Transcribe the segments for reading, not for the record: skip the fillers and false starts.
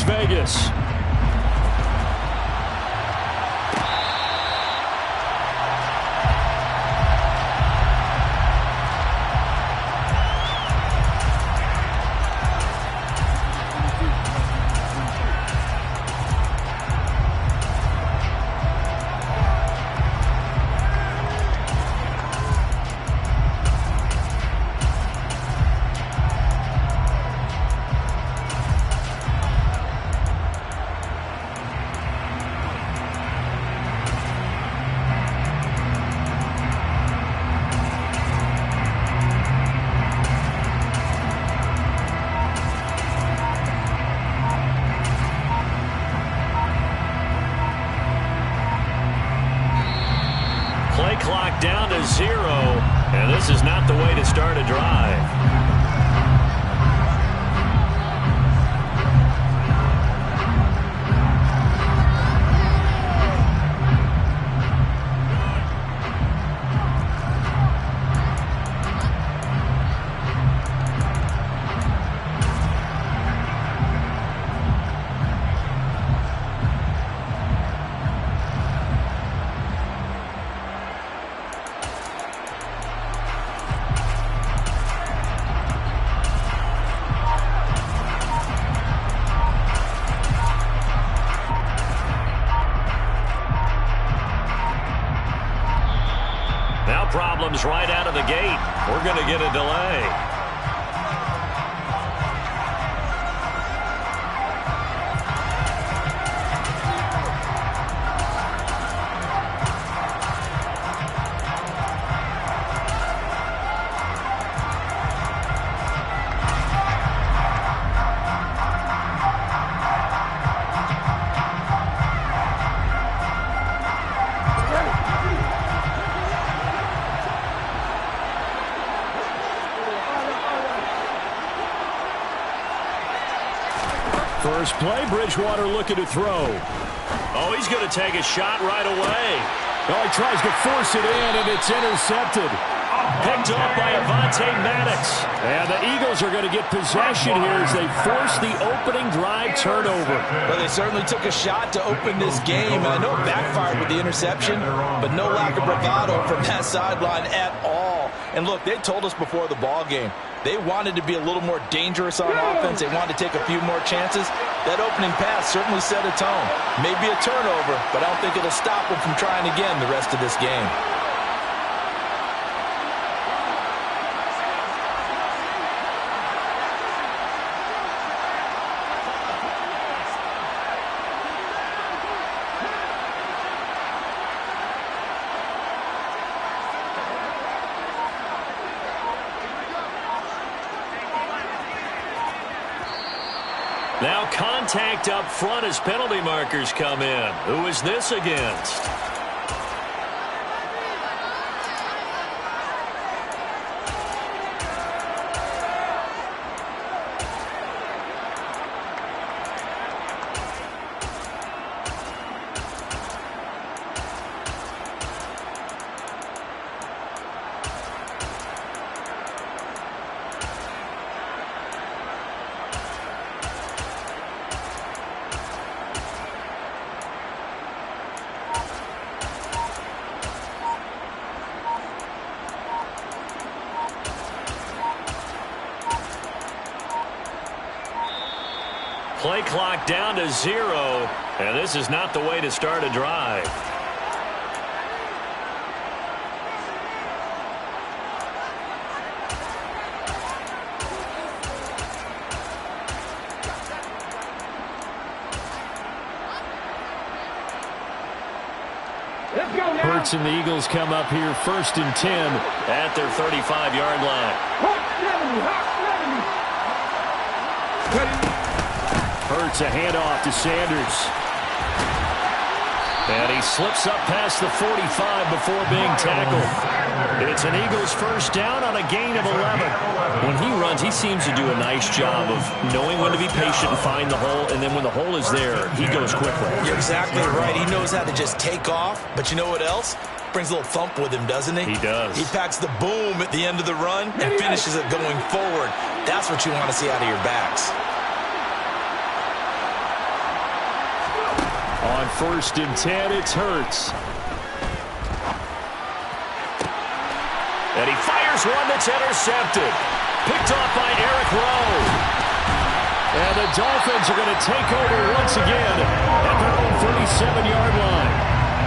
Las Vegas. Play clock down to 0, and this is not the way to start a drive. Now problems right out of the gate. We're going to get a delay. First play, Bridgewater looking to throw. Oh, he's going to take a shot right away. Oh, he tries to force it in, and it's intercepted. Picked up by Avonte Maddox. And the Eagles are going to get possession here as they force the opening drive turnover. Well, they certainly took a shot to open this game. I know it backfired with the interception, but no lack of bravado from that sideline at all. And look, they told us before the ball game, they wanted to be a little more dangerous on offense. They wanted to take a few more chances. That opening pass certainly set a tone. Maybe a turnover, but I don't think it'll stop them from trying again the rest of this game. Now contact up front as penalty markers come in. Who is this against? Play clock down to 0, and this is not the way to start a drive. Curt and the Eagles come up here 1st and 10 at their 35-yard line. Curt's a handoff to Sanders. And he slips up past the 45 before being tackled. It's an Eagles first down on a gain of 11. When he runs, he seems to do a nice job of knowing when to be patient and find the hole, and then when the hole is there, he goes quickly. You're exactly right. He knows how to just take off, but you know what else? Brings a little thump with him, doesn't he? He does. He packs the boom at the end of the run and finishes it going forward. That's what you want to see out of your backs. On 1st and 10, it's Hurts. And he fires one that's intercepted. Picked off by Eric Rowe. And the Dolphins are going to take over once again at their own 37-yard line.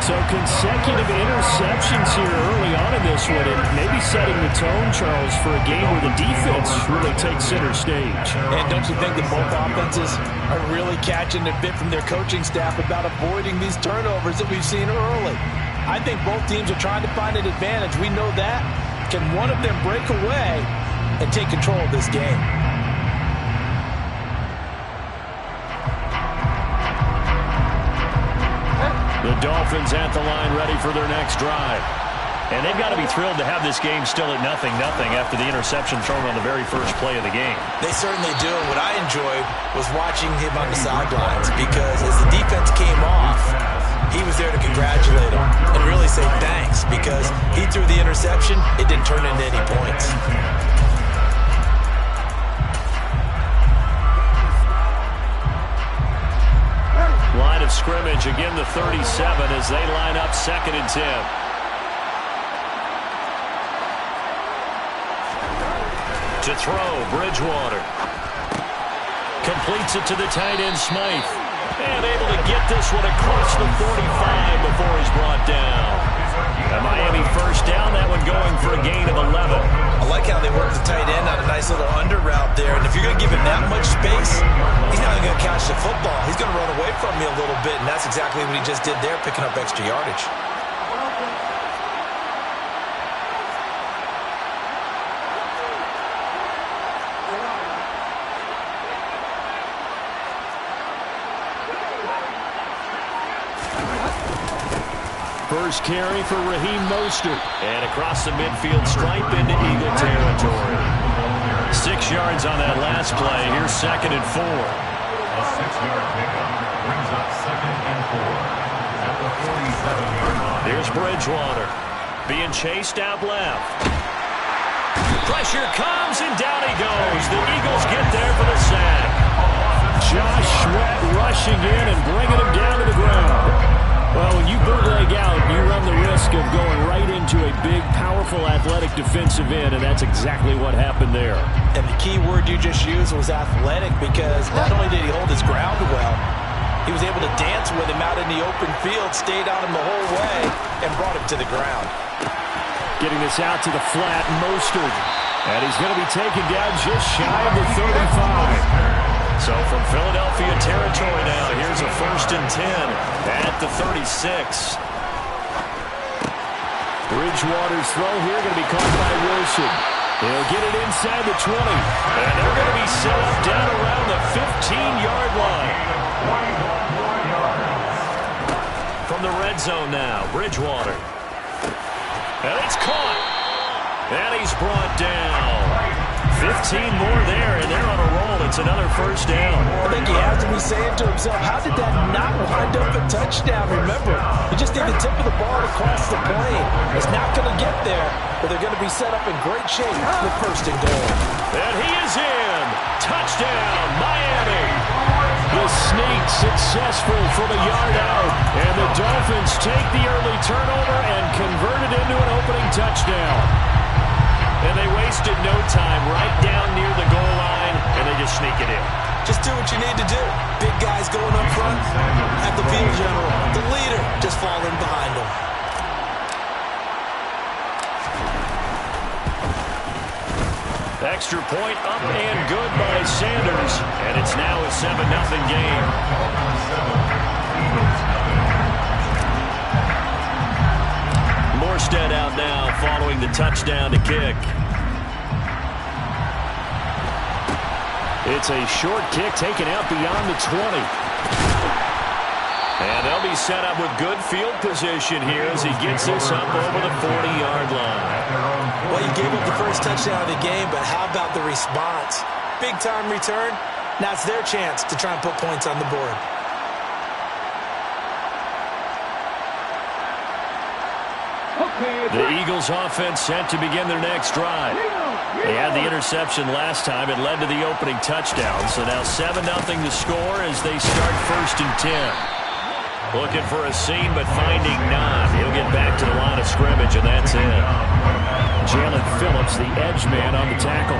So consecutive interceptions here early on in this one, and maybe setting the tone, Charles, for a game where the defense really takes center stage. And don't you think that both offenses are really catching a bit from their coaching staff about avoiding these turnovers that we've seen early? I think both teams are trying to find an advantage. We know that. Can one of them break away and take control of this game? The Dolphins at the line ready for their next drive. And they've got to be thrilled to have this game still at 0-0 after the interception thrown on the very first play of the game. They certainly do. And what I enjoyed was watching him on the sidelines, because as the defense came off, he was there to congratulate him and really say thanks, because he threw the interception. It didn't turn into any points. Line of scrimmage, again the 37 as they line up 2nd and 10. To throw, Bridgewater. Completes it to the tight end, Smythe. And able to get this one across the 45 before he's brought down. A Miami first down, that one going for a gain of 11. I like how they work the tight end on a nice little under route there. And if you're going to give him that much space, he's not going to catch the football. He's going to run away from me a little bit, and that's exactly what he just did there, picking up extra yardage. First carry for Raheem Mostert. And across the midfield stripe into Eagle territory. 6 yards on that last play. Here's 2nd and 4. A 6-yard pickup brings up 2nd and 4 at the 47-yard line. Here's Bridgewater being chased out left. Pressure comes, and down he goes. The Eagles get there for the sack. Josh Sweat rushing in and bringing him down to the ground. Well, when you bootleg out, you run the risk of going right into a big, powerful, athletic defensive end, and that's exactly what happened there. And the key word you just used was athletic, because not only did he hold his ground well, he was able to dance with him out in the open field, stayed on him the whole way, and brought him to the ground. Getting this out to the flat, Mostert. And he's going to be taken down just shy of the 35. So from Philadelphia territory now, here's a 1st and 10 at the 36. Bridgewater's throw here going to be caught by Wilson. He'll get it inside the 20. And they're going to be set up down around the 15-yard line. From the red zone now, Bridgewater. And it's caught. And he's brought down. 15 more there, and they're on a roll. It's another 1st down. I think he has to be saying to himself, how did that not wind up a touchdown? Remember, you just need the tip of the ball to cross the plane. It's not going to get there, but they're going to be set up in great shape with 1st and goal. And he is in. Touchdown, Miami. The sneak successful from a yard out, and the Dolphins take the early turnover and convert it into an opening touchdown. And they wasted no time, right down near the goal line, and they just sneak it in. Just do what you need to do. Big guys going up front at the field general. The leader just falling behind them. Extra point up and good by Sanders. And it's now a 7-0 game. Morstead out now following the touchdown to kick. It's a short kick taken out beyond the 20. And they'll be set up with good field position here as he gets this up over the 40-yard line. Well, you gave up the first touchdown of the game, but how about the response? Big-time return. Now it's their chance to try and put points on the board. The Eagles offense set to begin their next drive. They had the interception last time. It led to the opening touchdown. So now 7-0 to score as they start 1st and 10. Looking for a seam, but finding none. He'll get back to the line of scrimmage, and that's it. Jalen Phillips, the edge man on the tackle.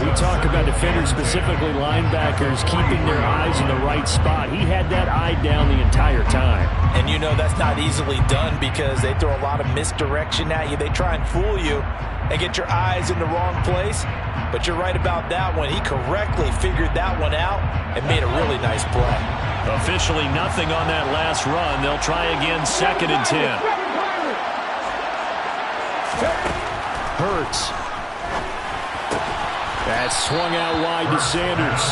We talk about defenders, specifically linebackers, keeping their eyes in the right spot. He had that eye down the entire time. And you know that's not easily done because they throw a lot of misdirection at you. They try and fool you and get your eyes in the wrong place. But you're right about that one. He correctly figured that one out and made a really nice play. Officially nothing on that last run. They'll try again, 2nd and 10. Hurts. That swung out wide to Sanders.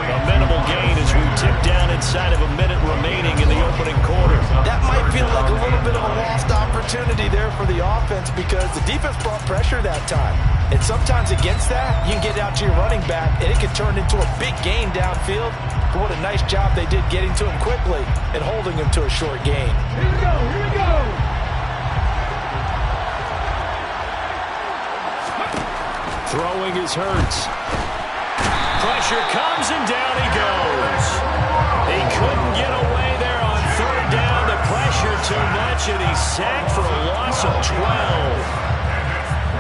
A minimal gain as we tick down inside of a minute remaining in the opening quarter. That might feel like a little bit of a lost opportunity there for the offense because the defense brought pressure that time. And sometimes against that, you can get out to your running back, and it can turn into a big gain downfield. But what a nice job they did getting to him quickly and holding him to a short gain. Here we go, here we go. Throwing is Hurts. Pressure comes, and down he goes. He couldn't get away there on 3rd down. The pressure too much, and he's sacked for a loss of 12.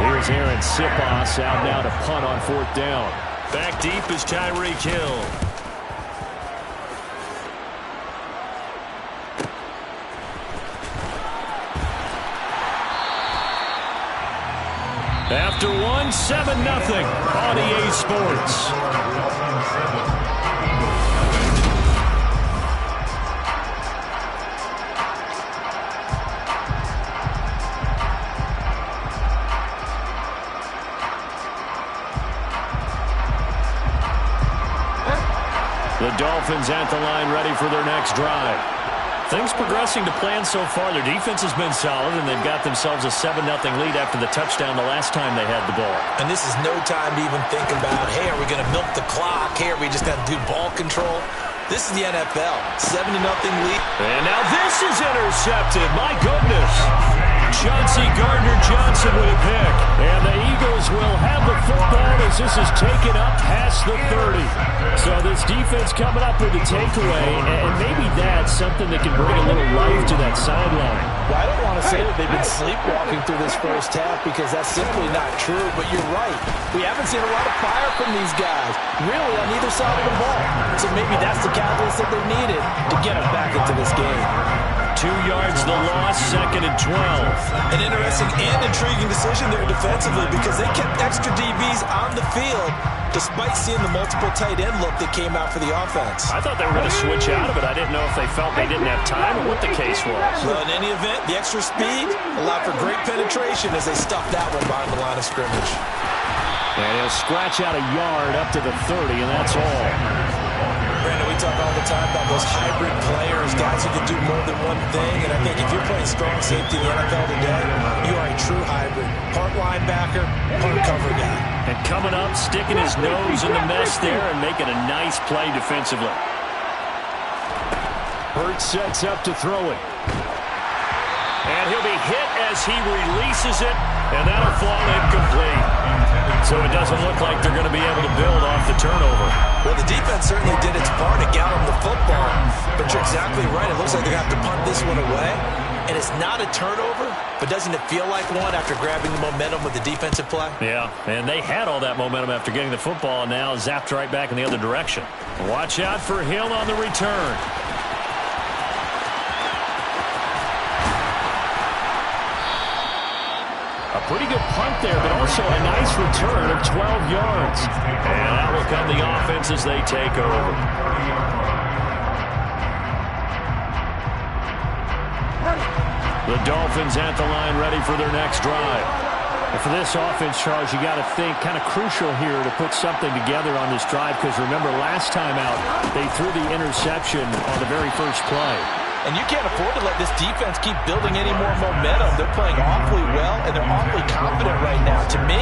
Here's Aaron Sipos out now to punt on 4th down. Back deep is Tyreek Hill. After one, 7-0 on EA Sports. The Dolphins at the line, ready for their next drive. Things progressing to plan so far. Their defense has been solid, and they've got themselves a 7-0 lead after the touchdown the last time they had the ball. And this is no time to even think about, hey, are we going to milk the clock? Hey, are we just going to do ball control? This is the NFL. 7-0 lead. And now this is intercepted. My goodness. Chauncey Gardner-Johnson with a pick. And the Eagles will have the football as this is taken up past the 30. So this defense coming up with a takeaway, and maybe that's something that can bring a little life to that sideline. Well, I don't want to say that they've been sleepwalking through this first half because that's simply not true, but you're right. We haven't seen a lot of fire from these guys, really, on either side of the ball. So maybe that's the catalyst that they needed to get them back into this game. 2 yards the loss, 2nd and 12. An interesting and intriguing decision there defensively because they kept extra DBs on the field despite seeing the multiple tight end look that came out for the offense. I thought they were going to switch out of it. I didn't know if they felt they didn't have time or what the case was. Well, in any event, the extra speed allowed for great penetration as they stuffed that one behind the line of scrimmage. And he'll scratch out a yard up to the 30, and that's all. Brandon, we talk all the time about those hybrid players, guys who can do more than one thing, and I think if you're playing strong safety in the NFL today, you are a true hybrid. Part linebacker, part cover guy. And coming up, sticking his nose in the mess there and making a nice play defensively. Hurts sets up to throw it. And he'll be hit as he releases it, and that'll fall incomplete. So it doesn't look like they're going to be able to build off the turnover. Well, the defense certainly did its part to get them the football. But you're exactly right. It looks like they're going to have to punt this one away. And it's not a turnover, but doesn't it feel like one after grabbing the momentum with the defensive play? Yeah, and they had all that momentum after getting the football, and now zapped right back in the other direction. Watch out for Hill on the return. A pretty good punt there, but also a nice return of 12 yards. And out will come the offense as they take over. The Dolphins at the line ready for their next drive. And for this offense, Charles, you got to think kind of crucial here to put something together on this drive because remember last time out they threw the interception on the very first play. And you can't afford to let this defense keep building any more momentum. They're playing awfully well, and they're awfully confident right now. To me,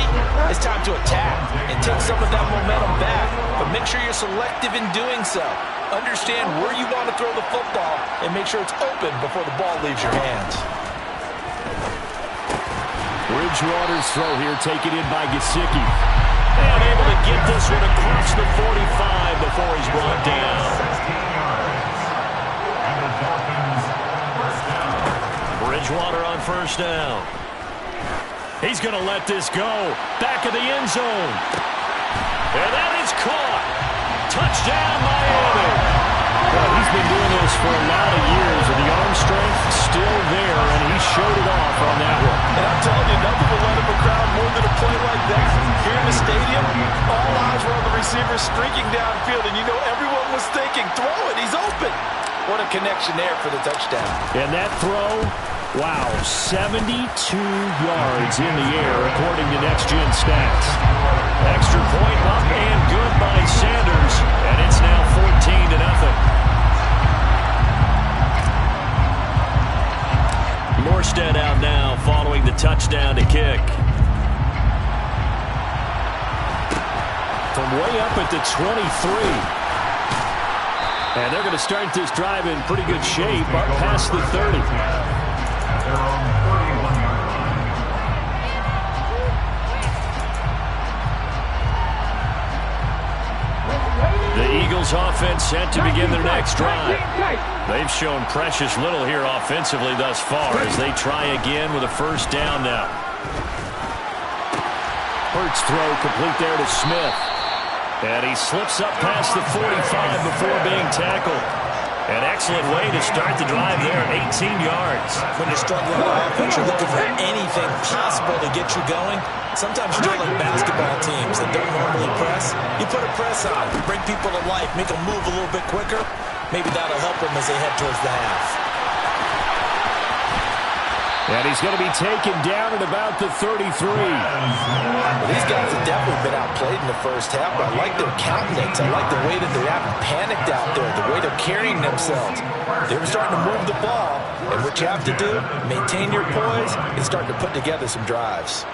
it's time to attack and take some of that momentum back. But make sure you're selective in doing so. Understand where you want to throw the football and make sure it's open before the ball leaves your hands. Bridgewater's throw here taken in by Gesicki. And able to get this one across the 45 before he's brought down. Dolphins, first down. Bridgewater on first down. He's going to let this go. Back of the end zone. And that is caught. Touchdown, Miami. Well, he's been doing this for a lot of years, and the arm strength still there, and he showed it off on that one. And I'm telling you, nothing will let him a crowd more than a play like that. Here in the stadium, all eyes were on the receiver streaking downfield, and you know everyone was thinking, throw it, he's open. What a connection there for the touchdown. And that throw, wow, 72 yards in the air, according to Next Gen Stats. Extra point up and good by Sanders, and it's now 14-0. Morstead out now following the touchdown to kick. From way up at the 23. And they're going to start this drive in pretty good shape up past the 30. At their own 31-yard line. The Eagles offense set to begin their next drive. They've shown precious little here offensively thus far as they try again with a first down now. Curt's throw complete there to Smith. And he slips up past the 45 before being tackled. An excellent way to start the drive there at 18 yards. When you're struggling on offense, you're looking for anything possible to get you going. Sometimes you're like basketball teams that don't normally press. You put a press on, bring people to life, make them move a little bit quicker. Maybe that'll help them as they head towards the half. And he's going to be taken down at about the 33. Well, these guys have definitely been outplayed in the first half, but I like their countenance. I like the way that they haven't panicked out there, the way they're carrying themselves. They were starting to move the ball, and what you have to do, maintain your poise, and start to put together some drives.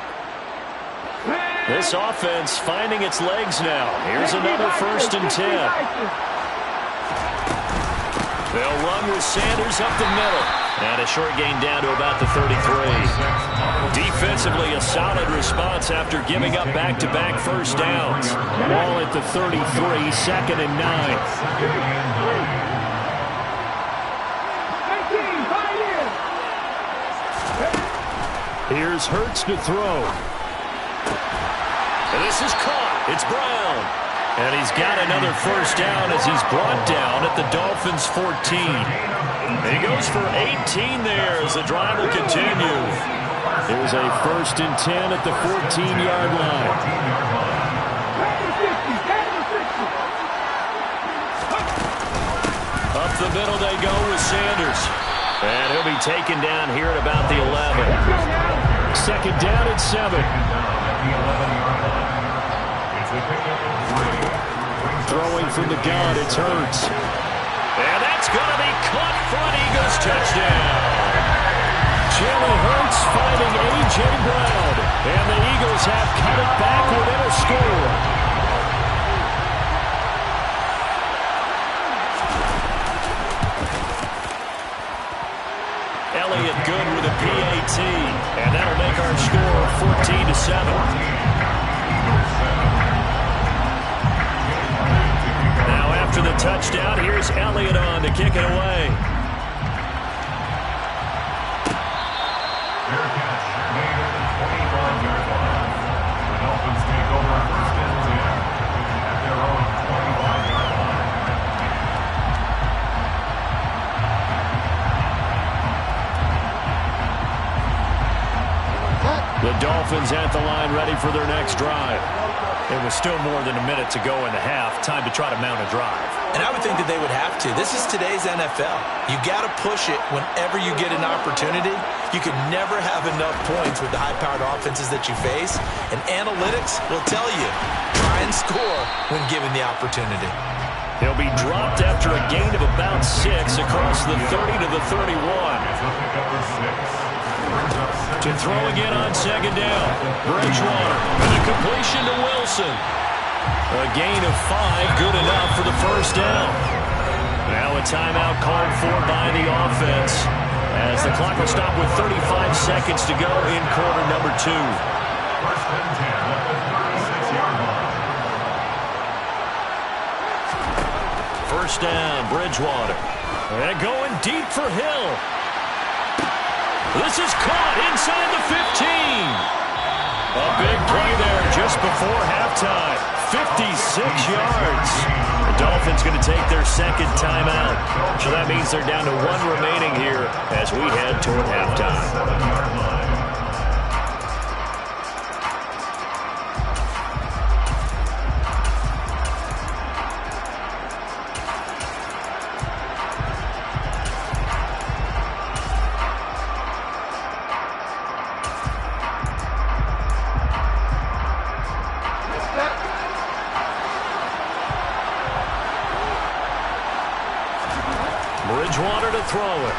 This offense finding its legs now. Here's another 1st and 10. They'll run with Sanders up the middle. And a short gain down to about the 33. Defensively, a solid response after giving up back-to-back first downs. Ball at the 33, 2nd and 9. Here's Hurts to throw. And this is caught. It's Brown. And he's got another first down as he's brought down at the Dolphins' 14. And he goes for 18 there as the drive will continue. There's a 1st and 10 at the 14-yard line. Up the middle they go with Sanders. And he'll be taken down here at about the 11. 2nd down at 7. Throwing from the gun, it's Hurts. And that's going to be caught for an Eagles touchdown. Jalen Hurts finding A.J. Brown. And the Eagles have cut it back within a score. Elliott good with a PAT. And that'll make our score 14-7. After the touchdown, here's Elliott on to kick it away. Fair catch made at the 25-yard line. The Dolphins take over 1st and 10 at their own 25-yard line. The Dolphins at the line ready for their next drive. It was still more than a minute to go in the half. Time to try to mount a drive. And I would think that they would have to. This is today's NFL. You got to push it whenever you get an opportunity. You can never have enough points with the high-powered offenses that you face. And analytics will tell you, try and score when given the opportunity. He'll be dropped after a gain of about 6 across the 30 to the 31. To throw again on 2nd down. Bridgewater with a completion to Wilson. A gain of 5, good enough for the first down. Now a timeout called for by the offense as the clock will stop with 35 seconds to go in quarter number 2. 1st and 10 at the 36-yard line. First down, Bridgewater. And going deep for Hill. This is caught inside the 15. A big play there just before halftime. 56 yards. The Dolphins going to take their second timeout. So that means they're down to 1 remaining here as we head toward halftime. Bridgewater to throw it.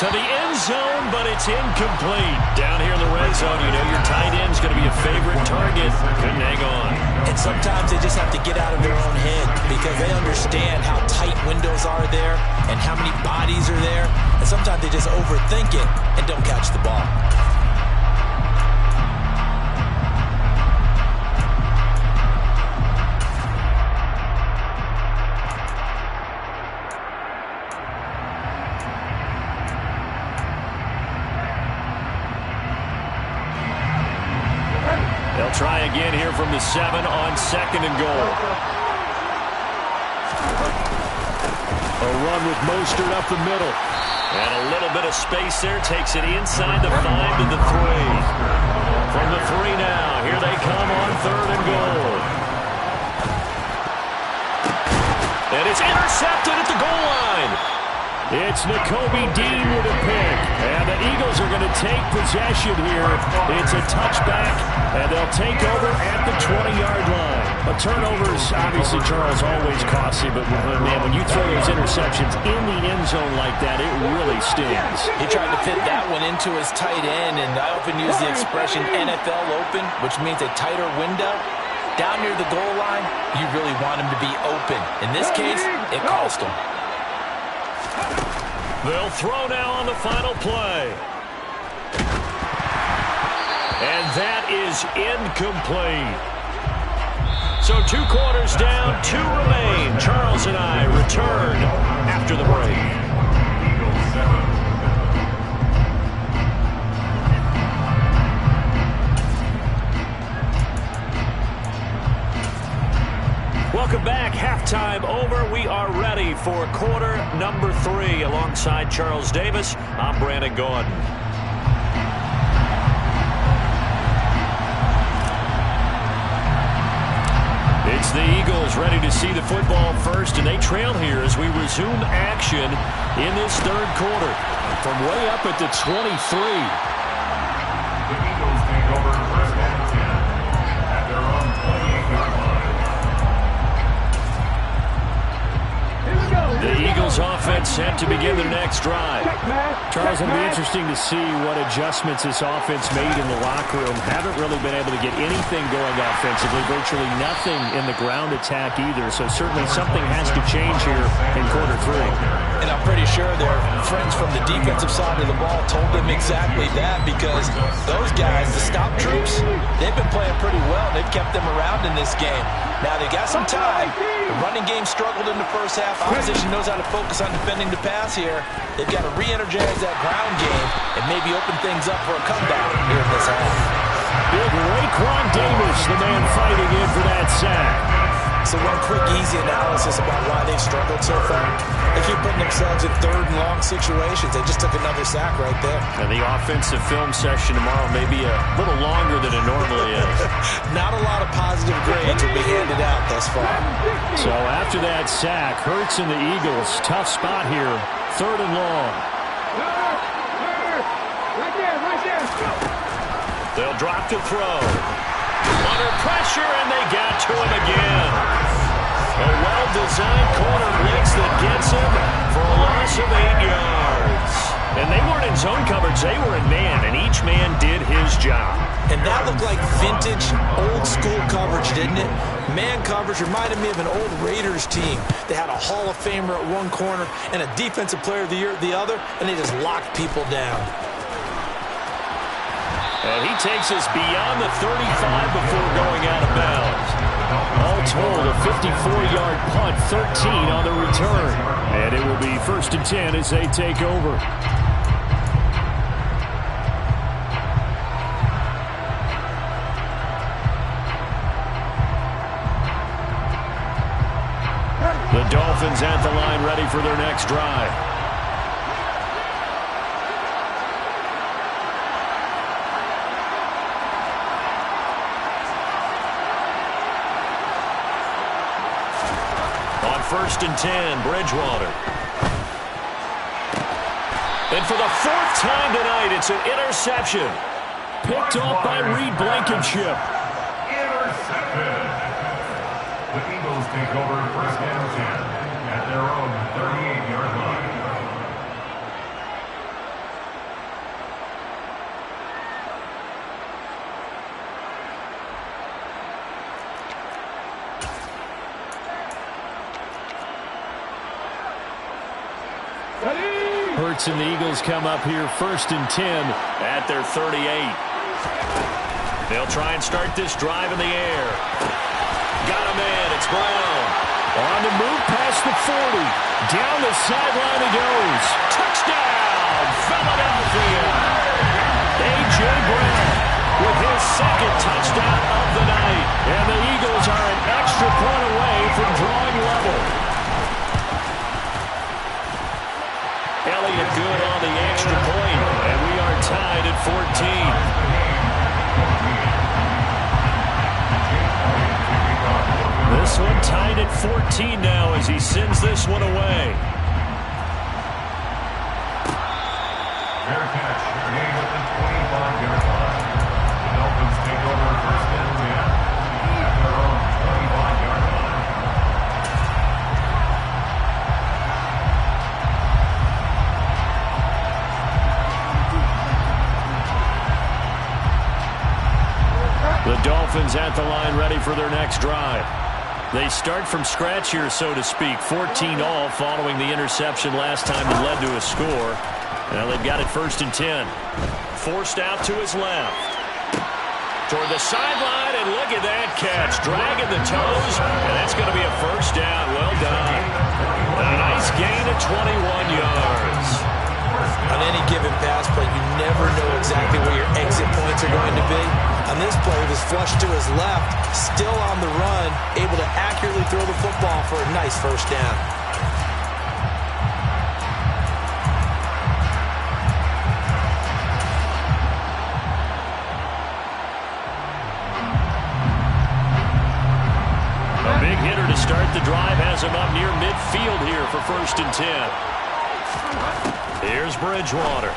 To the end zone, but it's incomplete. Down here in the red zone, you know your tight end's going to be a favorite target. Couldn't hang on. And sometimes they just have to get out of their own head because they understand how tight windows are there and how many bodies are there. And sometimes they just overthink it and don't catch the ball. They'll try again here from the 7 on 2nd and goal. A run with Mostert up the middle. And a little bit of space there. Takes it inside the 5 to the 3. From the 3 now. Here they come on 3rd and goal. And it's intercepted at the goal line. It's Nakobe Dean with a pick. And the Eagles are going to take possession here. It's a touchback, and they'll take over at the 20-yard line. A turnover's obviously, Charles, always costly, but man, when you throw those interceptions in the end zone like that, it really stings. He tried to fit that one into his tight end, and I often use the expression NFL open, which means a tighter window. Down near the goal line, you really want him to be open. In this case, it cost him. They'll throw now on the final play. And that is incomplete. So 2 quarters down, 2 remain. Charles and I return after the break. Welcome back. Halftime over. We are ready for quarter number 3. Alongside Charles Davis, I'm Brandon Gordon. It's the Eagles ready to see the football first, and they trail here as we resume action in this 3rd quarter. From way up at the 23. The Eagles take over 1st and 10 at their own 28-yard line. The Eagles offense set to begin their next drive. Charles, it'll be interesting to see what adjustments this offense made in the locker room. Haven't really been able to get anything going offensively, virtually nothing in the ground attack either. So certainly something has to change here in quarter 3. And I'm pretty sure their friends from the defensive side of the ball told them exactly that, because those guys, the stop troops, they've been playing pretty well. They've kept them around in this game. Now they got some time. The running game struggled in the first half. Opposition knows how to focus on defending the pass here. They've got to re-energize that ground game and maybe open things up for a comeback here in this half. Big Raekwon Davis, the man fighting in for that sack. So one quick, easy analysis about why they've struggled so far. They keep putting themselves in 3rd and long situations. They just took another sack right there. And the offensive film session tomorrow may be a little longer than it normally is. Not a lot of positive grades will be handed out thus far. So after that sack, Hurts and the Eagles, tough spot here, 3rd and long. They'll drop to throw. Under pressure, and they got to him again. A well-designed corner blitz that gets him for a loss of 8 yards. And they weren't in zone coverage, they were in man, and each man did his job. And that looked like vintage, old-school coverage, didn't it? Man coverage reminded me of an old Raiders team. They had a Hall of Famer at one corner and a Defensive Player of the Year at the other, and they just locked people down. And he takes us beyond the 35 before going out of bounds. All told, a 54-yard punt, 13 on the return. And it will be 1st and 10 as they take over. The Dolphins at the line ready for their next drive. On 1st and 10, Bridgewater. And for the 4th time tonight, it's an interception. Picked off by Reed Blankenship. Intercepted. The Eagles take over 1st and 10 at their own 38-yard line. Hurts and the Eagles come up here 1st and 10 at their 38. They'll try and start this drive in the air. Got a man. It's Brown. On the move past the 40. Down the sideline he goes. Touchdown, Philadelphia. A.J. Brown with his 2nd touchdown of the night. And the Eagles are an extra point away from drawing level. Elliott good on the extra point, and we are tied at 14. This one tied at 14 now as he sends this one away. Fair catch, made at the 25-yard line. The Dolphins take over 1st and 10 at their own 25-yard line. The Dolphins at the line ready for their next drive. They start from scratch here, so to speak. 14 all following the interception last time that led to a score. Now they've got it 1st and 10. Forced out to his left. Toward the sideline, and look at that catch. Dragging the toes, and that's going to be a 1st down. Well done. A nice gain of 21 yards. On any given pass play, you never know exactly where your exit points are going to be. On this play, it was flushed to his left, still on the run, able to accurately throw the football for a nice 1st down. A big hitter to start the drive has him up near midfield here for 1st and 10. Here's Bridgewater.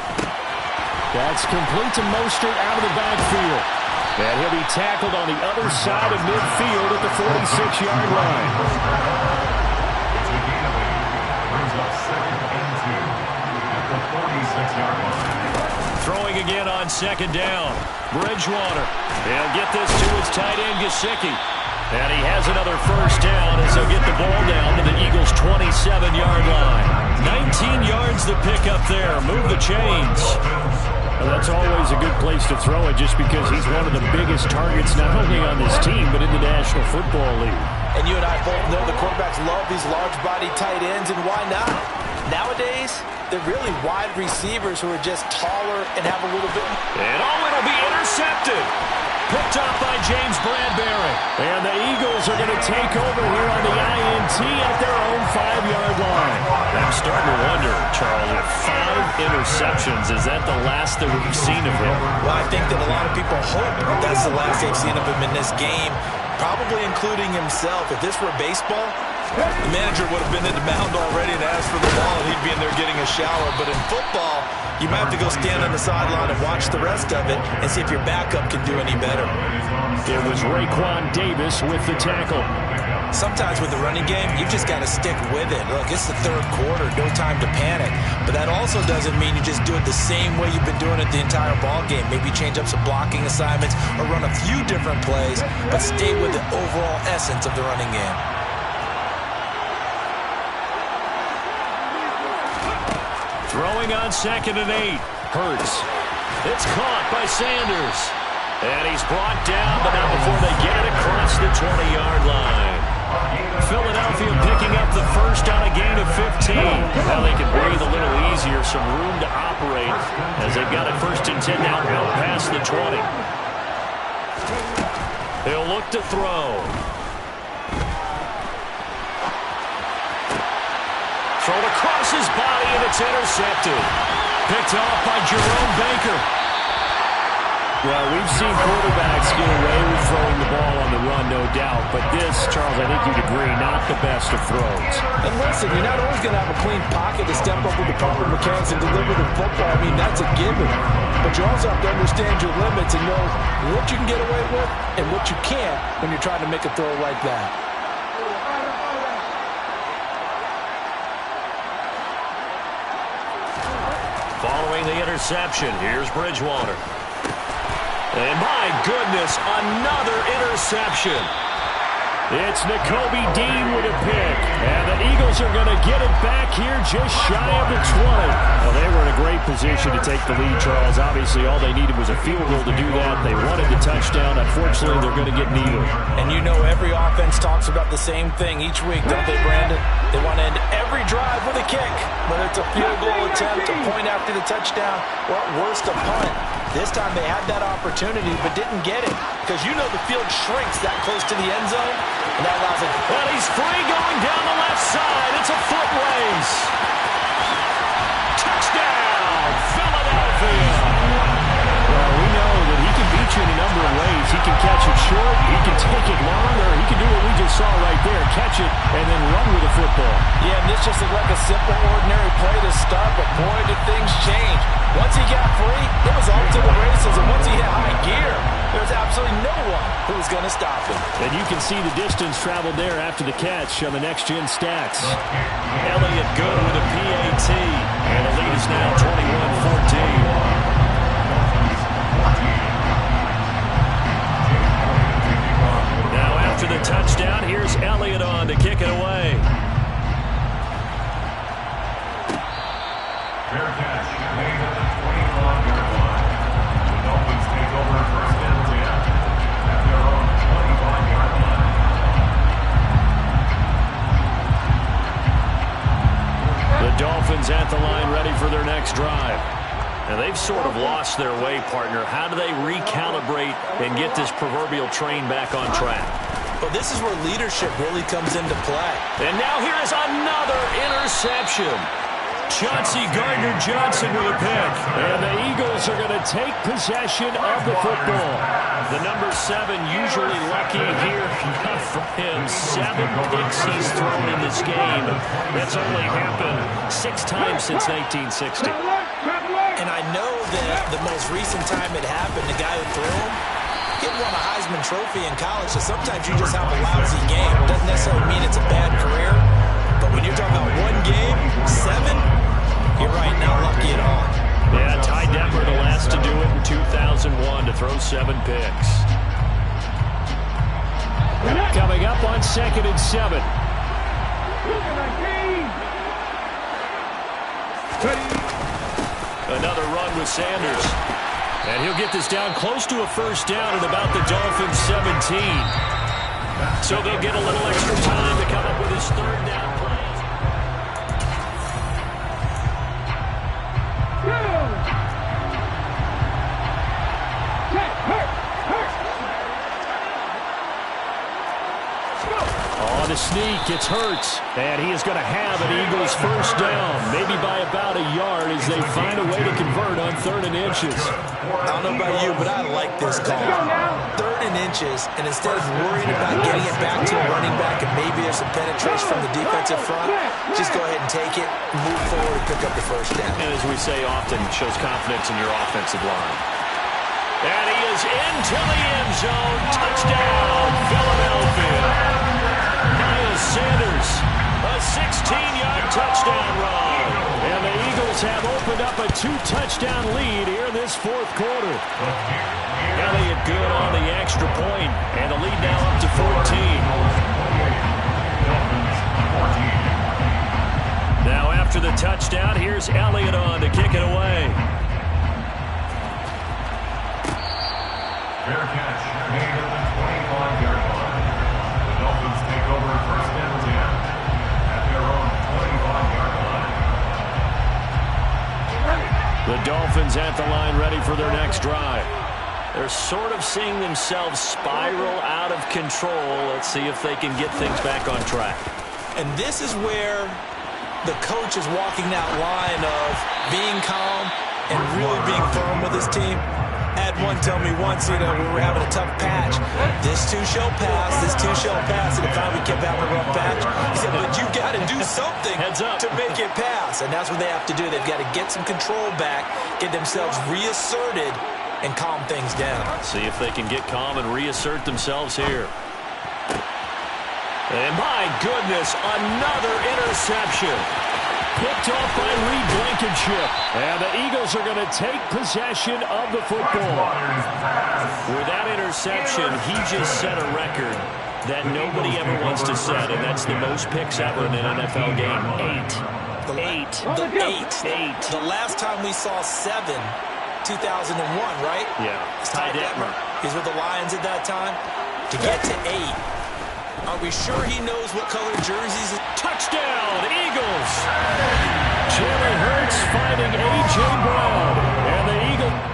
That's complete to Mostert out of the backfield. And he'll be tackled on the other side of midfield at the 46-yard line. Brings up 2nd and 2 at the 46-yard line. Throwing again on 2nd down. Bridgewater. He'll get this to his tight end, Gesicki. And he has another 1st down as he'll get the ball down to the Eagles' 27-yard line. 19 yards to pick up there. Move the chains. Well, that's always a good place to throw it just because he's one of the biggest targets not only on this team but in the National Football League. And you and I both know the quarterbacks love these large-body tight ends, and why not? Nowadays, they're really wide receivers who are just taller and have a little bit... And it'll be intercepted. Picked up by James Bradbury. And the Eagles are going to take over here on the INT at their own 5-yard line. I'm starting to wonder, Charles, if 5 interceptions, is that the last that we've seen of him? Well, I think that a lot of people hope that's the last they've seen of him in this game, probably including himself. If this were baseball, the manager would have been in the mound already and asked for the ball, and he'd be in there getting a shower. But in football, you might have to go stand on the sideline and watch the rest of it and see if your backup can do any better. It was Raekwon Davis with the tackle. Sometimes with the running game, you've just got to stick with it. Look, it's the 3rd quarter, no time to panic. But that also doesn't mean you just do it the same way you've been doing it the entire ball game. Maybe change up some blocking assignments or run a few different plays, but stay with the overall essence of the running game. Throwing on 2nd and 8. Hurts. It's caught by Sanders. And he's brought down, but not before they get it across the 20-yard line. Philadelphia picking up the first on a gain of 15. Now they can breathe a little easier, some room to operate as they've got it first and 10 now out past the 20. He'll look to throw. Thrown across his body, and it's intercepted. Picked off by Jerome Baker. Well, we've seen quarterbacks get away with throwing the ball on the run, no doubt. But this, Charles, I think you'd agree, not the best of throws. And listen, you're not always going to have a clean pocket to step up with the proper mechanics and deliver the football. I mean, that's a given. But you also have to understand your limits and know what you can get away with and what you can't when you're trying to make a throw like that. Following the interception, here's Bridgewater. And my goodness, another interception. It's Nakobe Dean with a pick. And the Eagles are going to get it back here just shy of the 20. Well, they were in a great position to take the lead, Charles. Obviously, all they needed was a field goal to do that. They wanted the touchdown. Unfortunately, they're going to get neither. And you know every offense talks about the same thing each week, don't they, Brandon? They want to end every drive with a kick, whether it's a field goal attempt, a point after the touchdown, or at worst, a punt. This time they had that opportunity but didn't get it because you know the field shrinks that close to the end zone, and that allows it. Well, he's free going down the left side. It's a foot race. Touchdown, Philadelphia. Well, we know that he can beat you in a number of ways. He can catch it short, he can take it long, or he can do what we just saw right there, catch it and then run with the football. Yeah, and this just looked like a simple, ordinary play to start, but boy, did things change. Once he got free, it was off to the races, and once he hit high gear, there's absolutely no one who was going to stop him. And you can see the distance traveled there after the catch on the next-gen stats. Elliott good with a PAT, and the lead is now 21-14. Now after the touchdown, here's Elliott on to kick it away. Fair catch made at the 25-yard line. The Dolphins take over first and 10 at their own 25-yard line. The Dolphins at the line ready for their next drive. And they've sort of lost their way, partner. How do they recalibrate and get this proverbial train back on track? Well, this is where leadership really comes into play. And now here is another interception. Chauncey Gardner-Johnson with a pick. And the Eagles are going to take possession of the football. The number 7 usually lucky here. Not for him. 7 picks he's thrown in this game. That's only happened 6 times since 1960. And I know that the most recent time it happened, the guy who threw him, he won a Heisman Trophy in college, so sometimes you just have a lousy game. It doesn't necessarily mean it's a bad career, but when you're talking about one game, 7, you're right, not lucky at all. Yeah, Ty Detmer, the last to do it in 2001, to throw 7 picks. Coming up on 2nd and 7. Another run with Sanders. And he'll get this down close to a first down at about the Dolphins' 17. So they'll get a little extra time to come up with his 3rd down play. On the sneak, it's Hurts. And he is going to have an Eagles first down, maybe by about a yard as they find a way to convert on 3rd and inches. I don't know about you, but I like this call. 3rd and inches, and instead of worrying about getting it back to a running back and maybe there's some penetration from the defensive front, just go ahead and take it, move forward, and pick up the first down. And as we say often, shows confidence in your offensive line. And he is into the end zone. Touchdown, Philadelphia. Miles Sanders, a 16-yard touchdown run. And the Eagles have opened up a 2-touchdown lead here in this 4th quarter. Elliott good on the extra point, and the lead now up to 14. Now after the touchdown, here's Elliott on to kick it away. Fair catch made at the 25-yard line. Dolphins at the line ready for their next drive. They're sort of seeing themselves spiral out of control. Let's see if they can get things back on track. And this is where the coach is walking that line of being calm and really being firm with his team. I had one tell me once, we were having a tough patch. This too shall pass, this too shall pass. And finally we kept having a rough patch. He said, but you got to do something to make it pass. And that's what they have to do. They've got to get some control back, get themselves reasserted, and calm things down. See if they can get calm and reassert themselves here. And my goodness, another interception. Picked off by Reed Blankenship. And the Eagles are going to take possession of the football. With that interception, he just set a record that nobody ever wants to set, and that's the most picks ever in an NFL game. Eight. The last time we saw 7, 2001, right? Yeah. Ty Detmer. He's with the Lions at that time. To get to 8. Are we sure he knows what color jerseys? Touchdown, Eagles! Jalen Hurts finding A.J. Brown. And the Eagles...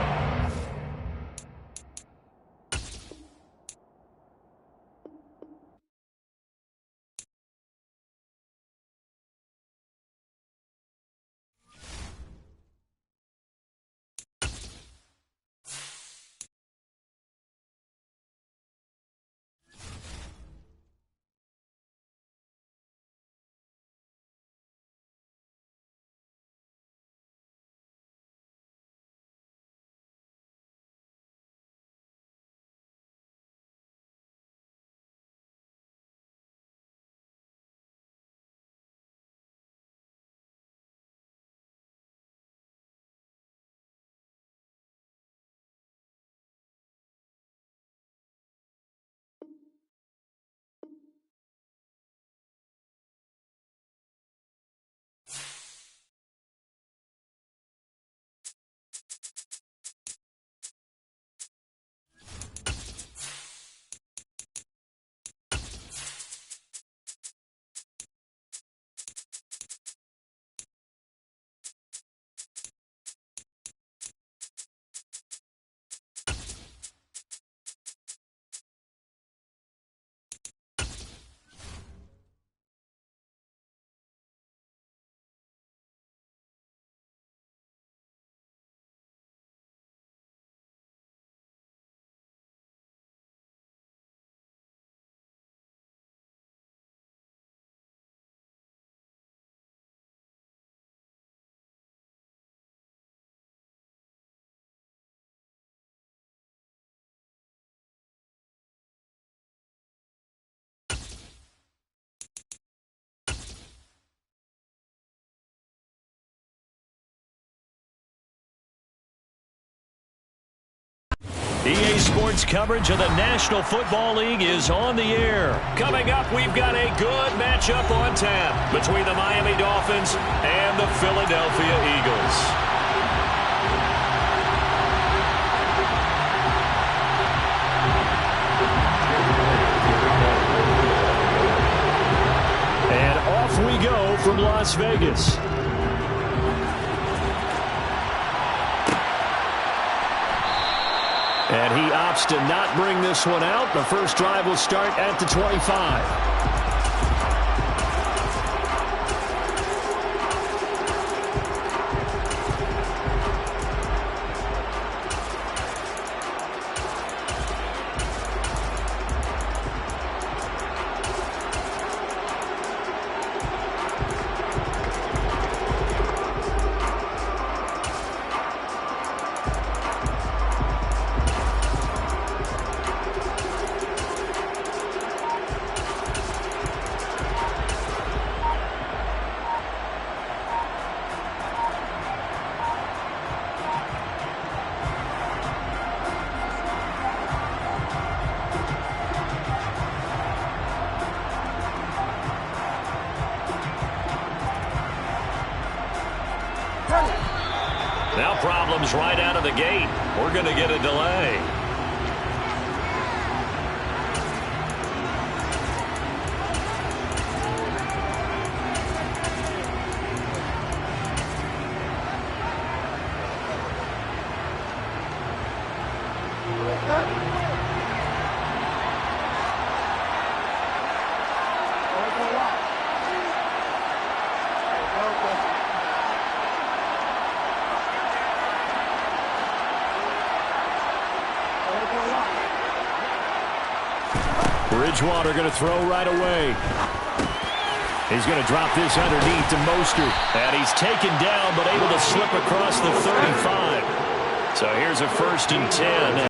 EA Sports coverage of the National Football League is on the air. Coming up, we've got a good matchup on tap between the Miami Dolphins and the Philadelphia Eagles. And off we go from Las Vegas. And he opts to not bring this one out. The first drive will start at the 25. Now problems right out of the gate. We're going to get a delay. Bridgewater going to throw right away. He's going to drop this underneath to Mostert. And he's taken down, but able to slip across the 35. So here's a 1st and 10.